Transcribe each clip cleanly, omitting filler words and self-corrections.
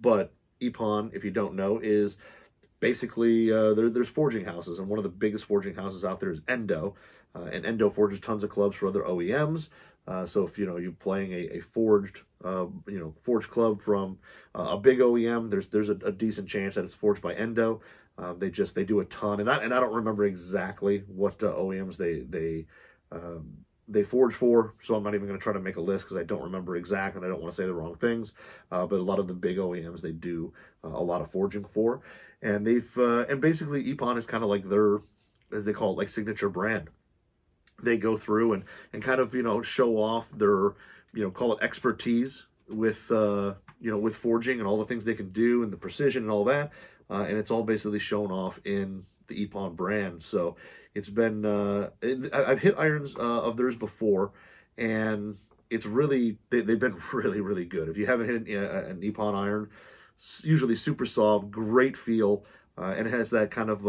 But EPON, if you don't know, is basically there's forging houses, and one of the biggest forging houses out there is Endo, and Endo forges tons of clubs for other OEMs. So if you're playing a forged forged club from a big OEM, there's a decent chance that it's forged by Endo. They do a ton, and I don't remember exactly what OEMs they forge for, so I'm not even going to try to make a list because I don't remember exactly, and I don't want to say the wrong things. But a lot of the big OEMs they do a lot of forging for, and and basically EPON is kind of like their, as they call it, like signature brand. They go through and kind of show off their call it expertise with with forging and all the things they can do and the precision and all that, and it's all basically shown off in the EPON brand. So it's been I've hit irons of theirs before, and it's really they've been really good. If you haven't hit an EPON iron, usually super soft, great feel, and it has that kind of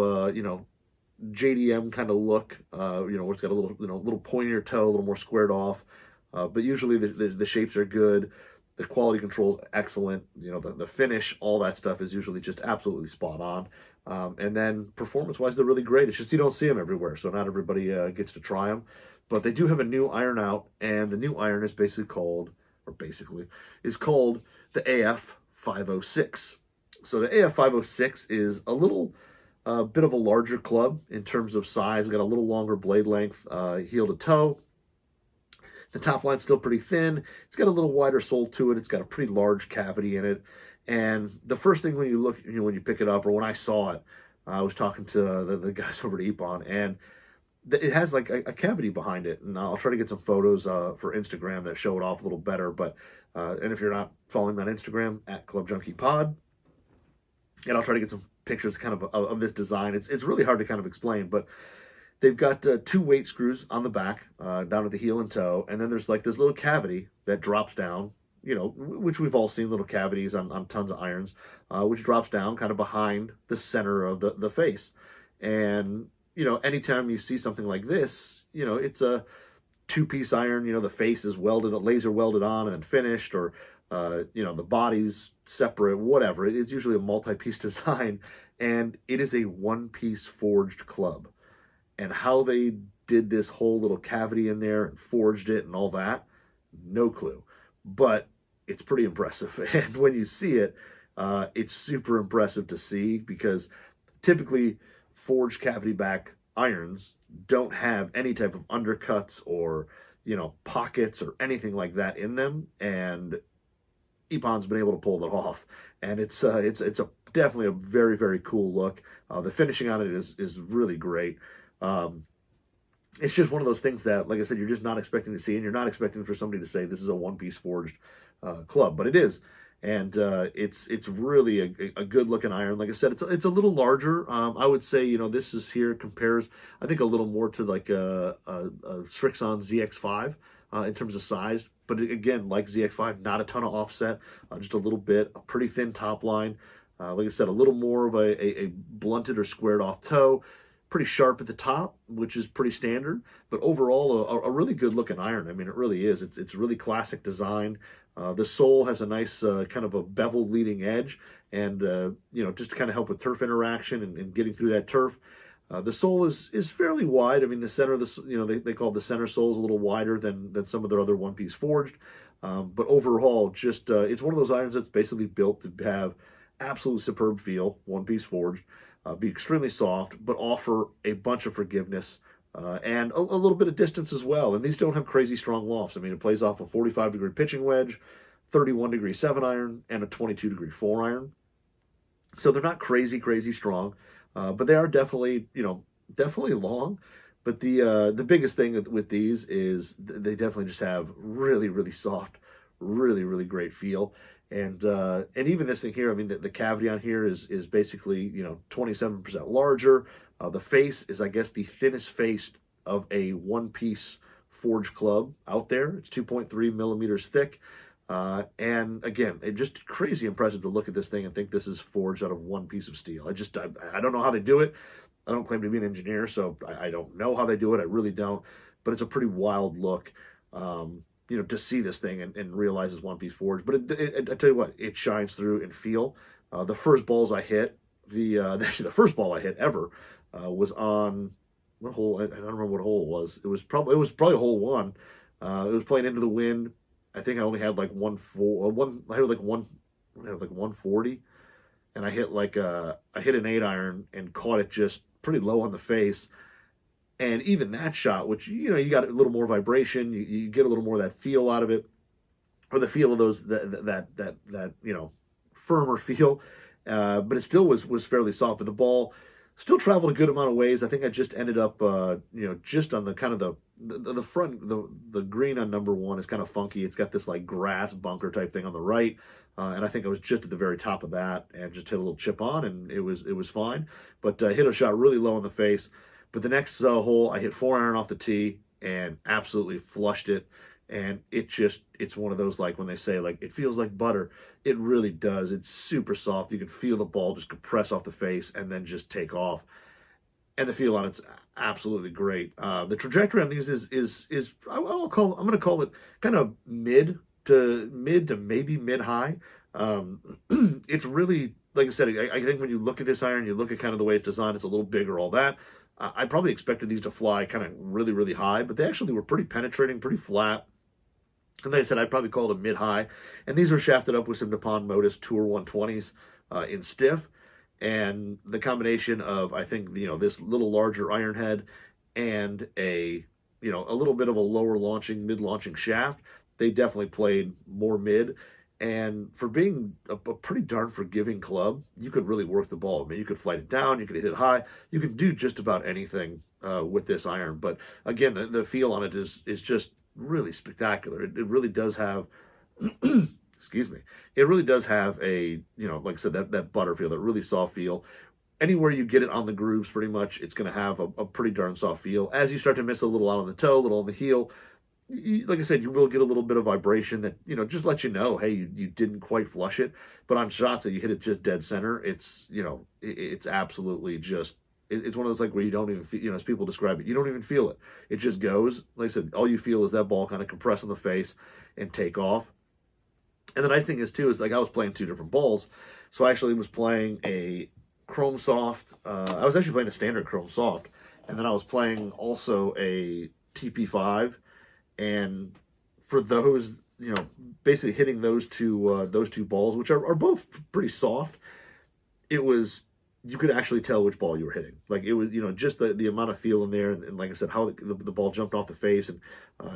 JDM kind of look, where it's got a little pointier toe, a little more squared off, but usually the shapes are good. The quality control is excellent. The finish, all that stuff is usually just absolutely spot on. And then performance-wise, they're really great. It's just you don't see them everywhere, so not everybody gets to try them. But they do have a new iron out, and the new iron is called the AF-506. So the AF-506 is a little bit of a larger club in terms of size. It's got a little longer blade length, heel to toe. The top line's still pretty thin. It's got a little wider sole to it. It's got a pretty large cavity in it. And the first thing when you look, when you pick it up, or when I saw it, I was talking to the guys over at EPON, and it has like a cavity behind it. And I'll try to get some photos for Instagram that show it off a little better. But and if you're not following me on Instagram, at @ClubJunkiePod, and I'll try to get some pictures kind of this design. It's really hard to kind of explain, but they've got 2 weight screws on the back, down at the heel and toe, and then there's like this little cavity that drops down, which we've all seen, little cavities on tons of irons, which drops down kind of behind the center of the face. And, anytime you see something like this, it's a 2-piece iron, the face is laser welded on and then finished, or the body's separate, whatever. It's usually a multi-piece design, and it is a 1-piece forged club. And how they did this whole little cavity in there and forged it and all that, no clue. But it's pretty impressive. And when you see it, it's super impressive to see, because typically forged cavity back irons don't have any type of undercuts or, pockets or anything like that in them. And EPON's been able to pull it off, and it's definitely a very, very cool look. The finishing on it is really great. It's just one of those things that, like I said, you're just not expecting to see, and you're not expecting for somebody to say this is a 1-piece forged club, but it is, and it's really a good looking iron. Like I said, it's a little larger. I would say this compares, I think, a little more to like a Srixon ZX5 in terms of size. But again, like ZX5, not a ton of offset, just a little bit, a pretty thin top line. Like I said, a little more of a blunted or squared off toe, pretty sharp at the top, which is pretty standard. But overall, a really good looking iron. I mean, it really is. It's really classic design. The sole has a nice kind of a beveled leading edge, and just to kind of help with turf interaction and getting through that turf. The sole is fairly wide. I mean, the center of the, they call it the center sole is a little wider than some of their other 1-piece forged. But overall, just it's one of those irons that's basically built to have absolute superb feel, 1-piece forged, be extremely soft, but offer a bunch of forgiveness and a little bit of distance as well. And these don't have crazy strong lofts. I mean, it plays off a 45-degree pitching wedge, 31-degree 7-iron, and a 22-degree 4-iron. So they're not crazy strong. But they are definitely long. But the biggest thing with these is they definitely just have really soft, really great feel. And even this thing here, I mean, the cavity on here is basically 27% larger. The face is, I guess, the thinnest face of a 1-piece forged club out there. It's 2.3 millimeters thick. And again, it's just crazy impressive to look at this thing and think this is forged out of 1 piece of steel. I don't know how they do it. I don't claim to be an engineer, so I don't know how they do it. I really don't. But it's a pretty wild look. to see this thing and realize it's one-piece forged. But I tell you what, it shines through in feel. The first balls I hit, actually the first ball I hit ever was on what hole? I don't remember what hole it was. It was probably hole 1. It was playing into the wind. I think I only had like 140, and I hit an 8-iron and caught it just pretty low on the face. And even that shot, which you got a little more vibration, you get a little more of that feel out of it, or the feel of those that firmer feel, but it still was fairly soft. But the ball still traveled a good amount of ways. I think I just ended up just on the kind of the front, the green on number 1 is kind of funky. It's got this like grass bunker type thing on the right, and I think I was just at the very top of that and just hit a little chip on, and it was fine. But I hit a shot really low in the face. But the next hole, I hit 4-iron off the tee and absolutely flushed it. And it's one of those, like when they say like it feels like butter, it really does. It's super soft. You can feel the ball just compress off the face and then just take off. And the feel on it's absolutely great. The trajectory on these is I'm going to call it kind of mid to maybe mid high. It's really, like I said, I think when you look at this iron, you look at kind of the way it's designed, it's a little bigger, all that. I probably expected these to fly kind of really, really high, but they actually were pretty penetrating, pretty flat. And like I said, I'd probably call it a mid-high. And these were shafted up with some Nippon Modus Tour 120s in stiff. And the combination of, I think, this little larger iron head and a little bit of a lower launching, mid-launching shaft, they definitely played more mid. And for being a pretty darn forgiving club, you could really work the ball. I mean, you could flight it down, you could hit it high, you can do just about anything with this iron. But again, the feel on it is just really spectacular. It really does have, excuse me, it really does have a, like I said, that butter feel, that really soft feel. Anywhere you get it on the grooves, pretty much, it's going to have a pretty darn soft feel. As you start to miss a little out on the toe, a little on the heel, like I said, you will get a little bit of vibration that, just let you know, hey, you didn't quite flush it. But on shots that you hit it just dead center, it's, it's absolutely just, it's one of those like where you don't even feel, as people describe it, you don't even feel it. It just goes. Like I said, all you feel is that ball kind of compress on the face and take off. And the nice thing is, too, is like I was playing 2 different balls. So I actually was playing a Chrome Soft. I was actually playing a standard Chrome Soft. And then I was playing also a TP5. And for those, basically hitting those two balls, which are both pretty soft, it was, you could actually tell which ball you were hitting. Like it was, just the amount of feel in there, and like I said, how the ball jumped off the face, and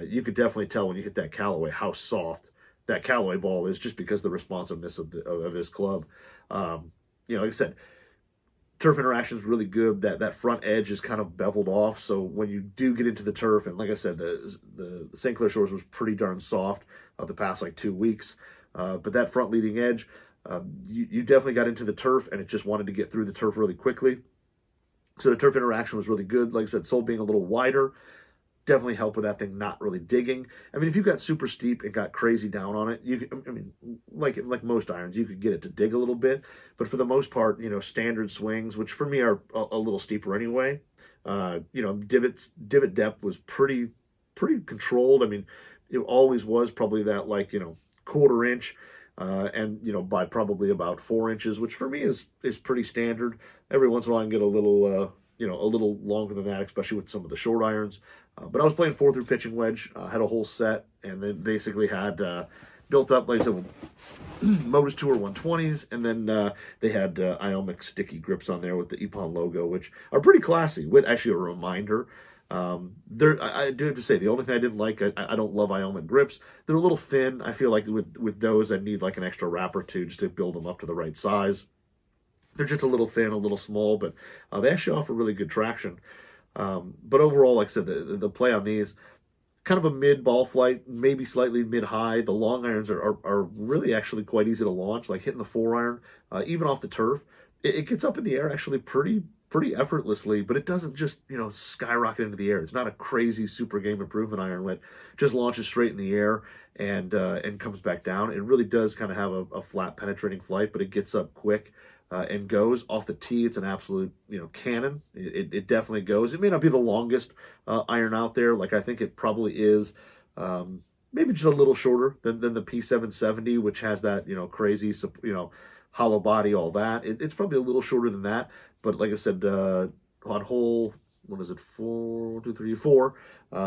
you could definitely tell when you hit that Callaway how soft that Callaway ball is, just because the responsiveness of this club. Like I said, turf interaction is really good. That front edge is kind of beveled off, so when you do get into the turf, and like I said, the St. Clair Shores was pretty darn soft the past like 2 weeks, but that front leading edge, you definitely got into the turf, and it just wanted to get through the turf really quickly. So the turf interaction was really good. Like I said, sole being a little wider definitely helped with that thing not really digging. I mean, if you got super steep and got crazy down on it, like most irons, you could get it to dig a little bit. But for the most part, standard swings, which for me are a little steeper anyway, divot depth was pretty controlled. I mean, it always was probably that like, 1/4 inch, and by probably about 4 inches, which for me is pretty standard. Every once in a while I can get a little longer than that, especially with some of the short irons. But I was playing 4-through pitching wedge, had a whole set, and then basically had built up, like I said, Modus Tour 120s, and then they had Iomic sticky grips on there with the EPON logo, which are pretty classy, with actually a reminder. I do have to say, the only thing I didn't like, I don't love Iomic grips. They're a little thin. I feel like with those, I need like an extra wrap or two just to build them up to the right size. They're just a little thin, a little small, but they actually offer really good traction. But overall, like I said, the play on these, kind of a mid ball flight, maybe slightly mid-high. The long irons are really actually quite easy to launch, like hitting the 4-iron, even off the turf. It gets up in the air actually pretty effortlessly, but it doesn't just, skyrocket into the air. It's not a crazy super game improvement iron that just launches straight in the air and comes back down. It really does kind of have a flat penetrating flight, but it gets up quick. And goes off the tee. It's an absolute, cannon. It definitely goes. It may not be the longest iron out there. Like I think it probably is. maybe just a little shorter than the P770, which has that, crazy, hollow body, all that. It's probably a little shorter than that. But like I said, on hole, what is it, 4, 2, 3, 4?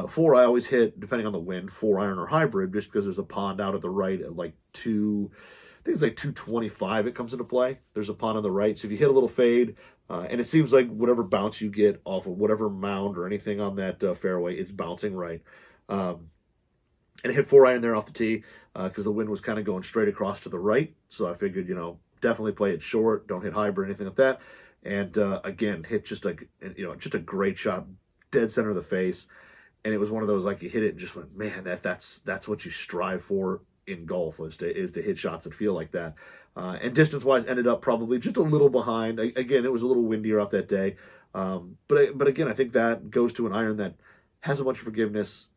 4, I always hit, depending on the wind, 4-iron or hybrid, just because there's a pond out at the right at like 2, I think it's like 225 it comes into play. There's a pond on the right. So if you hit a little fade, and it seems like whatever bounce you get off of whatever mound or anything on that fairway, it's bouncing right. And I hit 4-iron there off the tee because the wind was kind of going straight across to the right. So I figured, definitely play it short, don't hit hybrid or anything like that. And again, hit just a great shot, dead center of the face. And it was one of those, like, you hit it and just went, man, that's what you strive for in golf, is to hit shots that feel like that. And distance-wise, ended up probably just a little behind. Again, it was a little windier out that day. But again, I think that goes to an iron that has a bunch of forgiveness,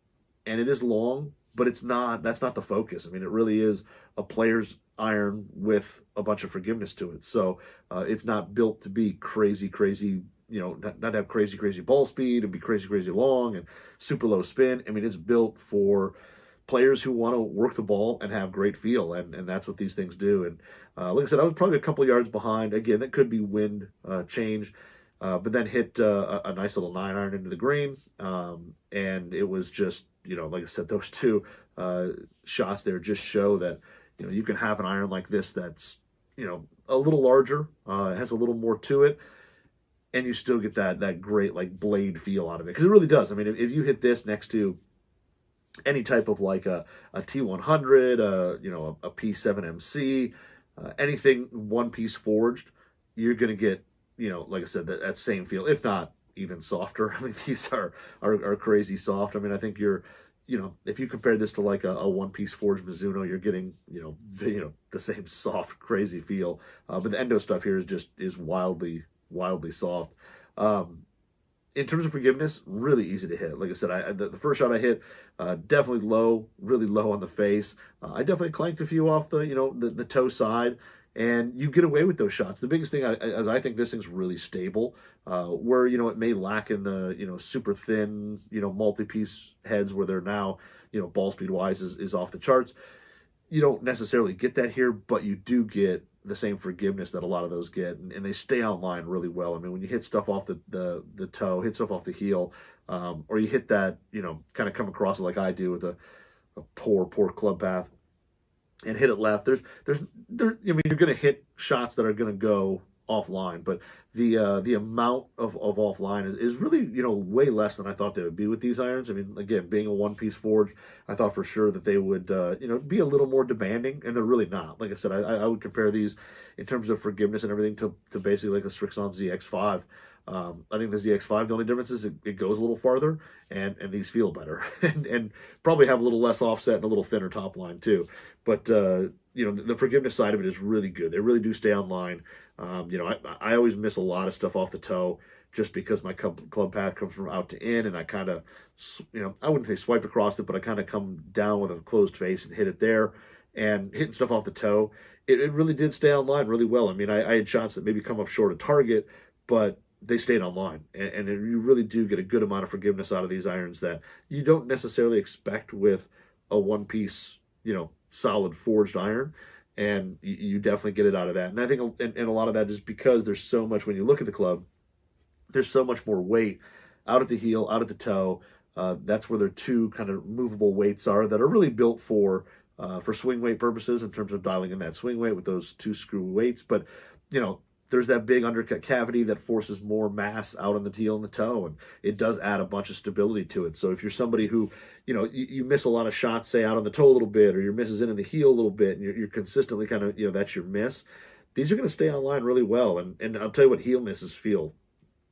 and it is long, but that's not the focus. I mean, it really is a player's iron with a bunch of forgiveness to it. So it's not built to be crazy, not have crazy ball speed and be crazy long and super low spin. I mean, it's built for players who want to work the ball and have great feel, and that's what these things do. And like I said, I was probably a couple yards behind. Again, that could be wind change, but then hit a nice little 9-iron into the green, and it was just, like I said, those two shots there just show that you can have an iron like this that's a little larger, has a little more to it, and you still get that great like blade feel out of it, because it really does. I mean, if you hit this next to any type of like a T100, a P7MC, anything one-piece forged, you're going to get, like I said, that same feel, if not even softer. I mean, these are crazy soft. I mean, I think if you compare this to like a one-piece forged Mizuno, you're getting, the same soft, crazy feel. But the endo stuff here is wildly soft. In terms of forgiveness, really easy to hit. Like I said, the first shot I hit, definitely low, really low on the face. I definitely clanked a few off the toe side, and you get away with those shots. The biggest thing is I think this thing's really stable, where, it may lack in the, super thin, multi-piece heads where they're now, ball speed wise is off the charts. You don't necessarily get that here, but you do get the same forgiveness that a lot of those get, and they stay on line really well. I mean, when you hit stuff off the toe, hit stuff off the heel, or you hit that, kind of come across it like I do with a poor club path and hit it left, I mean, you're going to hit shots that are going to go offline, but the amount of offline is really, way less than I thought they would be with these irons. I mean, again, being a one-piece forge, I thought for sure that they would, be a little more demanding, and they're really not. Like I said, I would compare these in terms of forgiveness and everything to basically like the Strixon ZX5. I think the ZX5, the only difference is it goes a little farther, and these feel better, and probably have a little less offset and a little thinner top line too. But the forgiveness side of it is really good. They really do stay on line. I always miss a lot of stuff off the toe just because my club path comes from out to in, and I kind of, I wouldn't say swipe across it, but I kind of come down with a closed face and hit it there. And hitting stuff off the toe, it really did stay on line really well. I mean, I had shots that maybe come up short of target, but they stayed on line. And you really do get a good amount of forgiveness out of these irons that you don't necessarily expect with a one-piece, solid forged iron. And you definitely get it out of that. And I think and a lot of that is because there's so much, when you look at the club, there's so much more weight out at the heel, out at the toe. That's where their two kind of movable weights are that are really built for swing weight purposes in terms of dialing in that swing weight with those two screw weights. But, there's that big undercut cavity that forces more mass out on the heel and the toe, and it does add a bunch of stability to it. So if you're somebody who, you miss a lot of shots, say out on the toe a little bit, or your misses in the heel a little bit, and you're consistently kind of, that's your miss, these are going to stay on line really well. And I'll tell you what, heel misses feel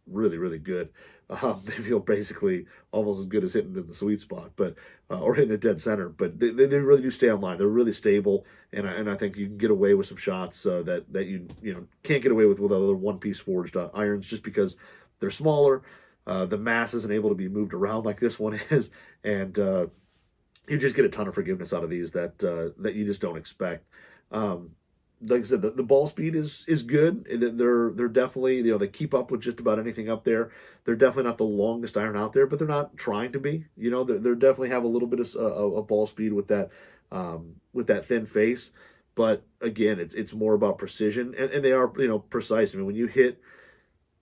really, really good. They feel basically almost as good as hitting in the sweet spot, but or hitting a dead center. But they really do stay on line. They're really stable, and I think you can get away with some shots that you can't get away with other one-piece forged irons, just because they're smaller. The mass isn't able to be moved around like this one is, and you just get a ton of forgiveness out of these that you just don't expect. like I said, the ball speed is good. They're definitely, you know, they keep up with just about anything up there. They're definitely not the longest iron out there, but they're not trying to be. You know, they're definitely have a little bit of ball speed with that thin face. But again, it's more about precision, and they are, you know, precise. I mean, when you hit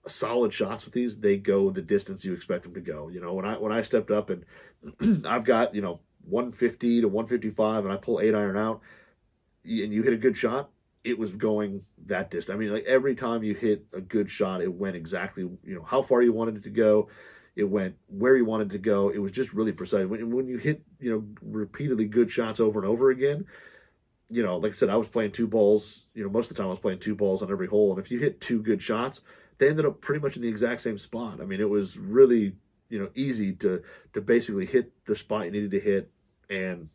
solid shots with these, they go the distance you expect them to go. You know, when I stepped up and I've got, you know, 150 to 155, and I pull 8-iron out, and you hit a good shot, it was going that distance. I mean, like every time you hit a good shot, it went exactly, you know, how far you wanted it to go. It went where you wanted it to go. It was just really precise. When you hit, you know, repeatedly good shots over and over again, you know, like I said, I was playing 2 balls, you know, most of the time I was playing 2 balls on every hole. And if you hit 2 good shots, they ended up pretty much in the exact same spot. I mean, it was really, you know, easy to basically hit the spot you needed to hit. And,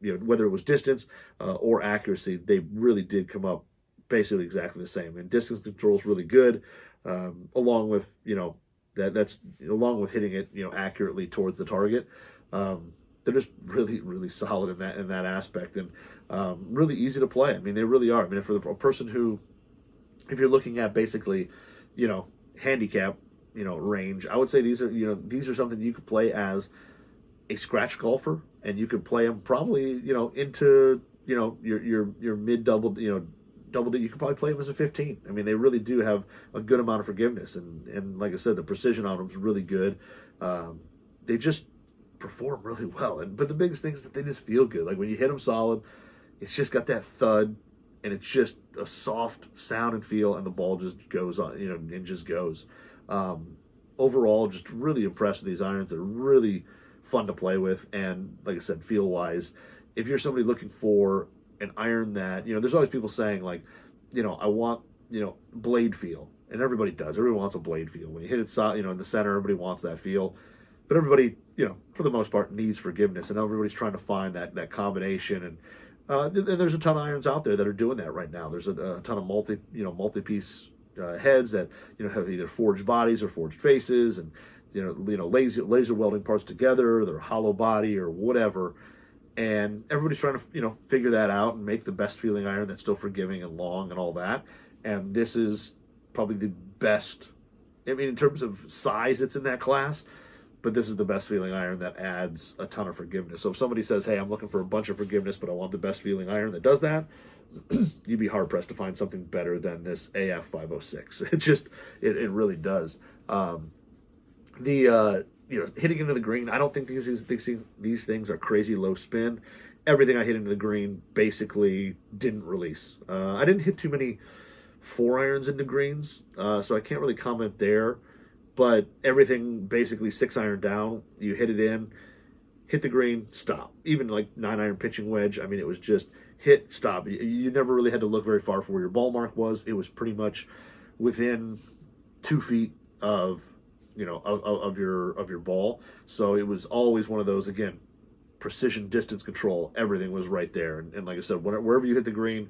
you know, whether it was distance or accuracy, they really did come up basically exactly the same. And distance control is really good, along with, you know, that's along with hitting it, you know, accurately towards the target. They're just really, really solid in that aspect, and really easy to play. I mean, they really are. I mean, for a person who, if you're looking at basically, you know, handicap, you know, range, I would say these are something you could play as a scratch golfer, and you could play them probably, you know, into, you know, your mid double, you know, double D. You could probably play them as a 15. I mean, they really do have a good amount of forgiveness, and like I said, the precision on them is really good. They just perform really well, but the biggest thing is that they just feel good. Like when you hit them solid, it's just got that thud, and it's just a soft sound and feel, and the ball just goes on, you know, and just goes. Overall, just really impressed with these irons. They're really fun to play with, and like I said, feel wise, if you're somebody looking for an iron that, you know, there's always people saying like, you know, I want, you know, blade feel, and everybody does. Everybody wants a blade feel. When you hit it, you know, in the center, everybody wants that feel. But everybody, you know, for the most part, needs forgiveness, and everybody's trying to find that combination. And there's a ton of irons out there that are doing that right now. There's a ton of multi-piece heads that, you know, have either forged bodies or forged faces, and you know, laser welding parts together. They're hollow body or whatever, and everybody's trying to, you know, figure that out and make the best feeling iron that's still forgiving and long and all that. And this is probably the best. I mean, in terms of size, it's in that class. But this is the best feeling iron that adds a ton of forgiveness. So if somebody says, hey, I'm looking for a bunch of forgiveness, but I want the best feeling iron that does that, you'd be hard-pressed to find something better than this AF-506. It really does. You know, hitting into the green, I don't think these things are crazy low spin. Everything I hit into the green basically didn't release. I didn't hit too many 4-irons into greens, so I can't really comment there. But everything basically 6-iron down, you hit it in, hit the green, stop. Even like 9-iron pitching wedge, I mean, it was just hit, stop. You never really had to look very far for where your ball mark was. It was pretty much within 2 feet of, you know, of your ball. So it was always one of those, again, precision, distance control. Everything was right there. And like I said, wherever you hit the green,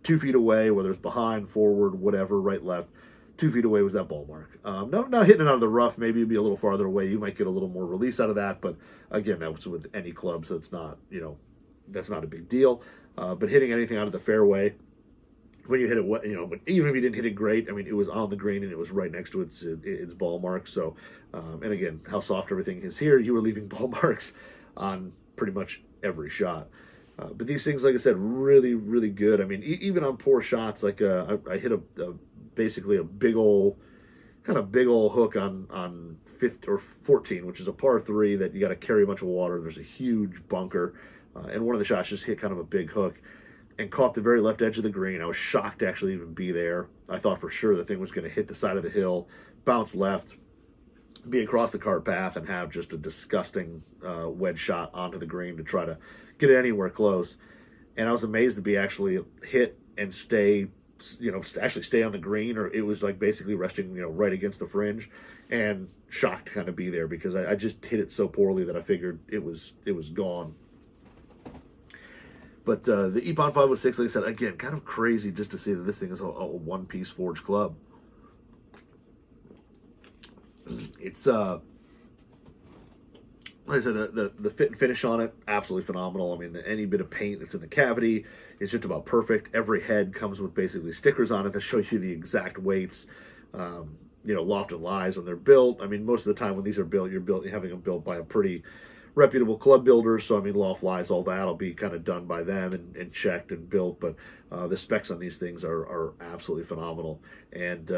2 feet away, whether it's behind, forward, whatever, right, left, 2 feet away was that ball mark. Not hitting it out of the rough. Maybe you'd be a little farther away. You might get a little more release out of that. But again, that was with any club, so it's not, you know, that's not a big deal. But hitting anything out of the fairway, when you hit it, you know, even if you didn't hit it great, I mean, it was on the green and it was right next to its ball mark. So, and again, how soft everything is here, you were leaving ball marks on pretty much every shot. But these things, like I said, really, really good. I mean, even on poor shots, like I hit basically a big old hook on 15 or 14, which is a par 3 that you got to carry a bunch of water. There's a huge bunker, and one of the shots just hit kind of a big hook and caught the very left edge of the green. I was shocked to actually even be there. I thought for sure the thing was going to hit the side of the hill, bounce left, be across the cart path, and have just a disgusting wedge shot onto the green to try to get it anywhere close. And I was amazed to be actually hit and stay, you know, actually stay on the green, or it was like basically resting, you know, right against the fringe, and shocked to kind of be there because I just hit it so poorly that I figured it was gone. But the EPON 506, like I said, again, kind of crazy just to see that this thing is a one-piece forged club. It's like I said, the fit and finish on it, absolutely phenomenal. I mean, any bit of paint that's in the cavity is just about perfect. Every head comes with basically stickers on it that show you the exact weights. Loft and lies when they're built. I mean, most of the time when these are built, you're having them built by a pretty reputable club builder. So, I mean, loft lies, all that will be kind of done by them and checked and built. But the specs on these things are absolutely phenomenal. And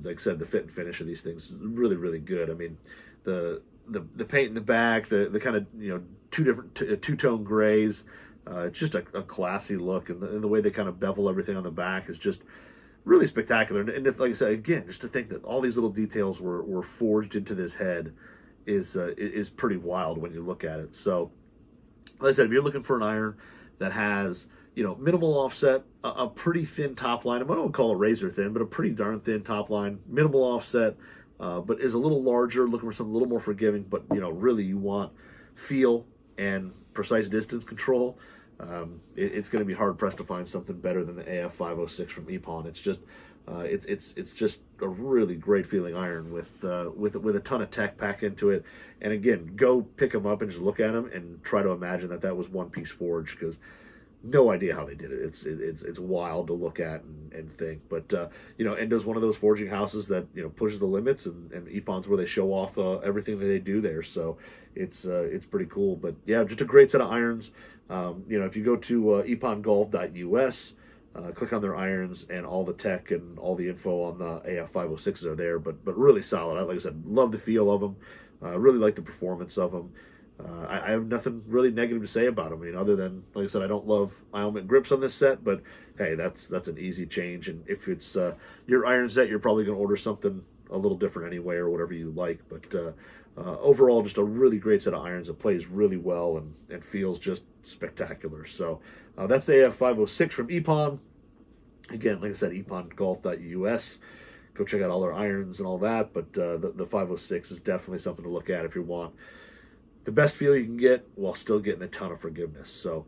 like I said, the fit and finish of these things is really, really good. I mean, the paint in the back, the kind of, two-tone grays, it's just a classy look. And the way they kind of bevel everything on the back is just really spectacular. And like I said, again, just to think that all these little details were forged into this head is pretty wild when you look at it. So, like I said, if you're looking for an iron that has, minimal offset, a pretty thin top line, I don't call it razor thin, but a pretty darn thin top line, minimal offset, but is a little larger, looking for something a little more forgiving, but, really you want feel and precise distance control, it's going to be hard pressed to find something better than the AF-506 from EPON. It's just it's just a really great feeling iron with a ton of tech packed into it. And again, go pick them up and just look at them and try to imagine that was one piece forged, because no idea how they did it. It's wild to look at and think. But Endo's one of those forging houses that pushes the limits, and EPON's where they show off everything that they do there. So it's pretty cool. But yeah, just a great set of irons. If you go to epongolf.us, click on their irons, and all the tech and all the info on the AF-506s are there. But really solid. Like I said, love the feel of them. Really like the performance of them. I have nothing really negative to say about them. I mean, other than, like I said, I don't love element grips on this set, but hey, that's an easy change. And if it's your iron set, you're probably going to order something a little different anyway, or whatever you like. But overall, just a really great set of irons that plays really well and feels just spectacular. So that's the AF-506 from EPON. Again, like I said, epongolf.us. Go check out all their irons and all that. But the 506 is definitely something to look at if you want the best feel you can get while still getting a ton of forgiveness. So